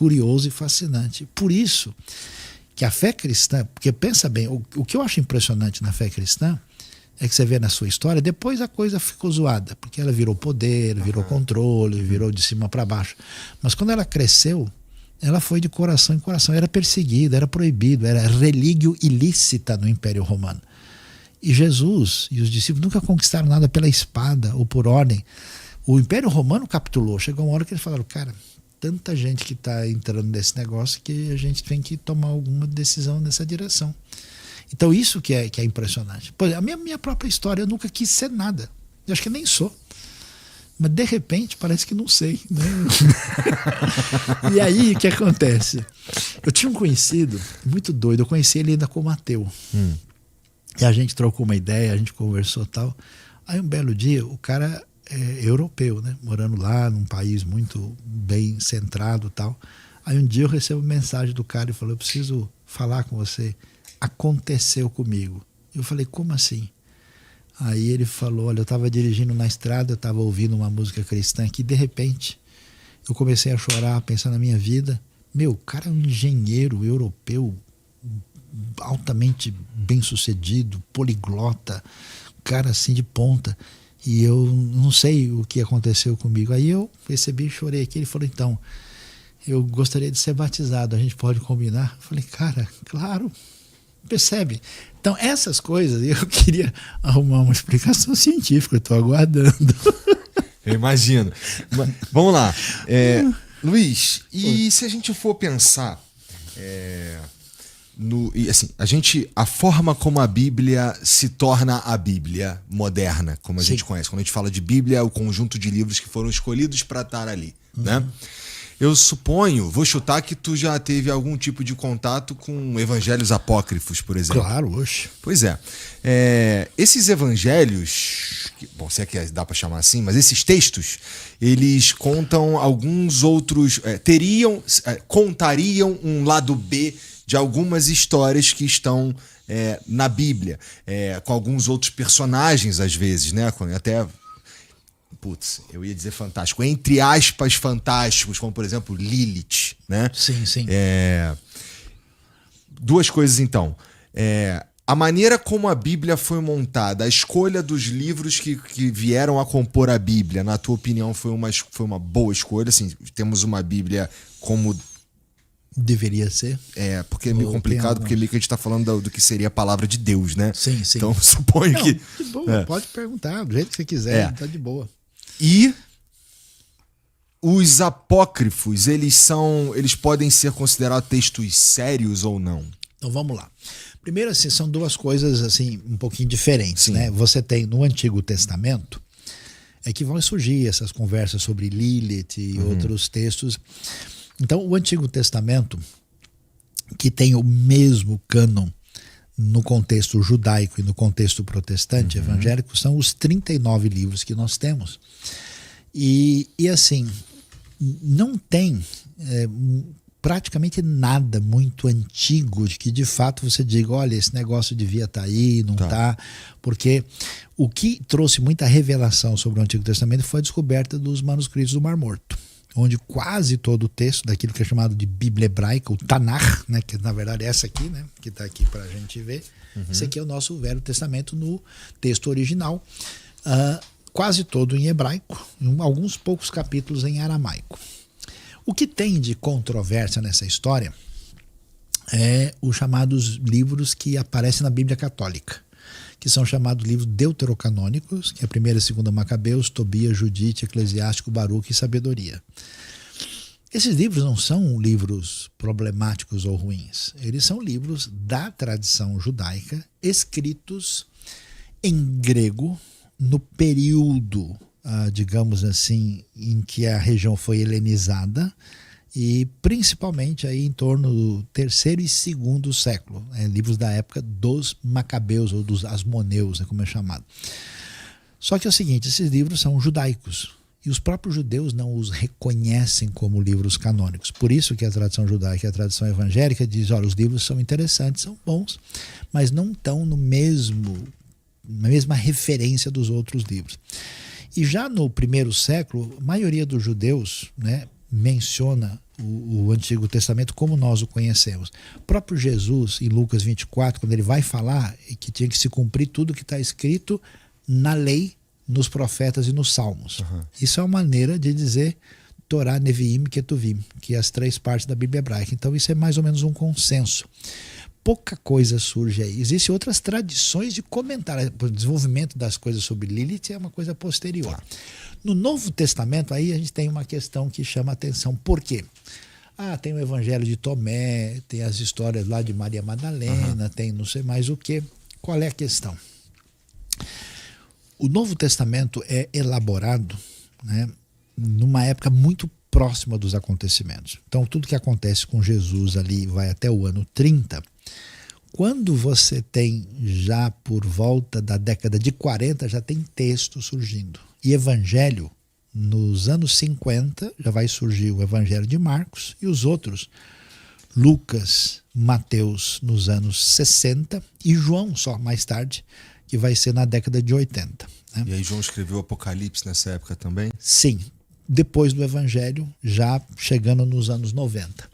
curioso e fascinante. Por isso que a fé cristã, porque pensa bem, o que eu acho impressionante na fé cristã é que você vê na sua história, depois a coisa ficou zoada, porque ela virou poder, virou controle, virou de cima para baixo. Mas quando ela cresceu, ela foi de coração em coração, era perseguida, era proibido, era relíquio ilícita no Império Romano. E Jesus e os discípulos nunca conquistaram nada pela espada ou por ordem. O Império Romano capitulou, chegou uma hora que eles falaram, cara, tanta gente que está entrando nesse negócio que a gente tem que tomar alguma decisão nessa direção. Então isso que é impressionante. Pois a minha própria história, eu nunca quis ser nada. Eu acho que nem sou. Mas de repente parece que não sei, né? E aí o que acontece? Eu tinha um conhecido muito doido, eu conheci ele ainda como ateu. E a gente trocou uma ideia, a gente conversou e tal. Aí um belo dia, o cara é europeu, né? Morando lá num país muito bem centrado e tal. Aí um dia eu recebo mensagem do cara e falou, eu preciso falar com você. Aconteceu comigo. Eu falei, como assim? Aí ele falou, olha, eu estava dirigindo na estrada, eu estava ouvindo uma música cristã que de repente eu comecei a chorar, pensar na minha vida. Meu, o cara é um engenheiro europeu altamente bem sucedido, poliglota, cara assim de ponta, e eu não sei o que aconteceu comigo. Aí eu recebi, chorei aqui, ele falou, então, eu gostaria de ser batizado, a gente pode combinar? Eu falei, cara, claro. Percebe? Então essas coisas eu queria arrumar uma explicação científica, eu estou aguardando. Eu imagino. Vamos lá. Luiz, e se a gente for pensar a forma como a Bíblia se torna a Bíblia moderna, como a gente conhece. Quando a gente fala de Bíblia, é o conjunto de livros que foram escolhidos para estar ali, né? Eu suponho, vou chutar que tu já teve algum tipo de contato com evangelhos apócrifos, por exemplo. Claro, oxe. Pois é. Esses evangelhos, bom, se é que dá para chamar assim, mas esses textos, eles contam alguns outros, contariam um lado B de algumas histórias que estão na Bíblia, com alguns outros personagens às vezes, né? Até... Putz, eu ia dizer fantástico, entre aspas fantásticos, como por exemplo Lilith, né? Sim, sim. Duas coisas então. A maneira como a Bíblia foi montada, a escolha dos livros que vieram a compor a Bíblia, na tua opinião, foi uma boa escolha? Assim, temos uma Bíblia como... Deveria ser. Porque é meio complicado, porque meio que a gente está falando do que seria a palavra de Deus, né? Sim, sim. Então suponho que... De boa, pode perguntar, do jeito que você quiser, tá de boa. E os apócrifos, eles podem ser considerados textos sérios ou não? Então vamos lá. Primeiro, assim, são duas coisas assim um pouquinho diferentes, Sim. né? Você tem no Antigo Testamento que vão surgir essas conversas sobre Lilith e outros textos. Então, o Antigo Testamento, que tem o mesmo cânon no contexto judaico e no contexto protestante evangélico, são os 39 livros que nós temos. E assim, não tem praticamente nada muito antigo de que de fato você diga, olha, esse negócio devia estar aí, não está, porque o que trouxe muita revelação sobre o Antigo Testamento foi a descoberta dos manuscritos do Mar Morto, onde quase todo o texto daquilo que é chamado de Bíblia Hebraica, o Tanakh, né, que na verdade é essa aqui, né, que está aqui para a gente ver, esse aqui é o nosso Velho Testamento no texto original, quase todo em hebraico, alguns poucos capítulos em aramaico. O que tem de controvérsia nessa história é os chamados livros que aparecem na Bíblia Católica, que são chamados livros deuterocanônicos, que é a 1ª e 2ª Macabeus, Tobias, Judite, Eclesiástico, Baruque e Sabedoria. Esses livros não são livros problemáticos ou ruins. Eles são livros da tradição judaica, escritos em grego, no período, digamos assim, em que a região foi helenizada, e principalmente aí em torno do 3º e 2º século, livros da época dos Macabeus ou dos Asmoneus, como é chamado. Só que é o seguinte, esses livros são judaicos e os próprios judeus não os reconhecem como livros canônicos. Por isso que a tradição judaica e a tradição evangélica diz, olha, os livros são interessantes, são bons, mas não estão na mesma referência dos outros livros. E já no 1º século, a maioria dos judeus, né, menciona o Antigo Testamento como nós o conhecemos. O próprio Jesus, em Lucas 24, quando ele vai falar que tinha que se cumprir tudo que está escrito na lei, nos profetas e nos salmos. Isso é uma maneira de dizer Torá, Neviim, Ketuvim, que é as 3 partes da Bíblia hebraica. Então isso é mais ou menos um consenso. Pouca coisa surge aí. Existem outras tradições de comentário. O desenvolvimento das coisas sobre Lilith é uma coisa posterior. No Novo Testamento, aí a gente tem uma questão que chama a atenção. Por quê? Tem o Evangelho de Tomé, tem as histórias lá de Maria Madalena, tem não sei mais o quê. Qual é a questão? O Novo Testamento é elaborado, né, numa época muito próxima dos acontecimentos. Então, tudo que acontece com Jesus ali vai até o ano 30. Quando você tem já por volta da década de 40, já tem texto surgindo. E Evangelho, nos anos 50, já vai surgir o Evangelho de Marcos e os outros, Lucas, Mateus, nos anos 60 e João só mais tarde, que vai ser na década de 80. Né? E aí João escreveu Apocalipse nessa época também? Sim, depois do Evangelho, já chegando nos anos 90.